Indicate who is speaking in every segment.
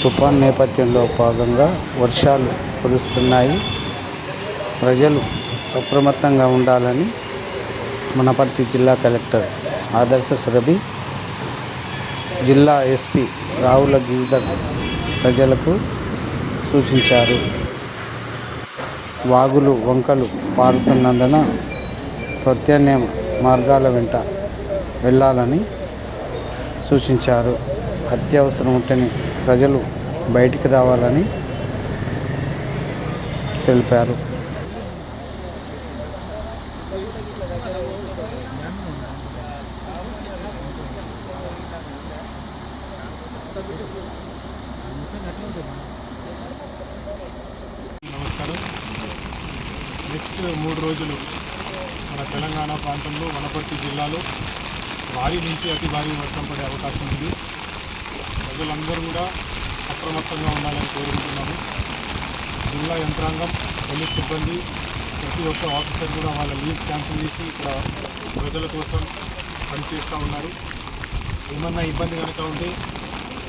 Speaker 1: తుఫాన్ నేపథ్యంలో భాగంగా వర్షాలు కురుస్తున్నాయి. ప్రజలు అప్రమత్తంగా ఉండాలని వనపర్తి జిల్లా కలెక్టర్ ఆదర్శ సురభి, జిల్లా ఎస్పీ రావుల గిరిధర్ ప్రజలకు సూచించారు. వాగులు వంకలు పారుతున్నందున ప్రత్యామ్నాయ మార్గాల వెంట వెళ్ళాలని సూచించారు. అత్యవసరం ఉంటేనే ప్రజలు బయటికి రావాలని తెలిపారు.
Speaker 2: నమస్కారం. నెక్స్ట్ 3 రోజులు మన తెలంగాణ ప్రాంతంలో వనపర్తి జిల్లాలో భారీ నుంచి అతి భారీ వర్షం పడే అవకాశం ఉంది. ప్రజలందరూ కూడా అప్రమత్తంగా ఉండాలని కోరుకుంటున్నాము. జిల్లా యంత్రాంగం, పోలీస్ సిబ్బంది, ప్రతి ఒక్క ఆఫీసర్ కూడా వాళ్ళ లీవ్స్ క్యాన్సిల్ చేసి ఇక్కడ ప్రజల కోసం పనిచేస్తూ ఉన్నారు. ఏమన్నా ఇబ్బంది కనుక ఉంటే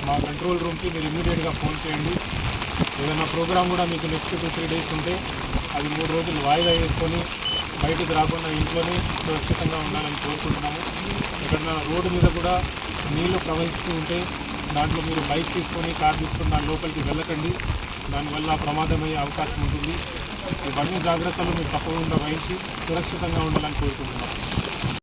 Speaker 2: మా కంట్రోల్ రూమ్కి మీరు ఇమ్మీడియట్గా ఫోన్ చేయండి. ఏదైనా ప్రోగ్రామ్ కూడా మీకు నెక్స్ట్ 2-3 డేస్ ఉంటే అది 3 రోజులు వాయిదా వేసుకొని బయటకు రాకుండా ఇంట్లోనే సురక్షితంగా ఉండాలని కోరుకుంటున్నాము. ఎక్కడన్నా రోడ్డు మీద కూడా నీళ్లు ప్రవహిస్తూ ఉంటే దాంట్లో మీరు బైక్ తీసుకొని, కార్ తీసుకొని దాని లోపలికి వెళ్ళకండి. దానివల్ల ప్రమాదమయ్యే అవకాశం ఉంటుంది. ఇవన్నీ జాగ్రత్తలు మీరు తప్పకుండా వహించి సురక్షితంగా ఉండాలని కోరుకుంటున్నాము.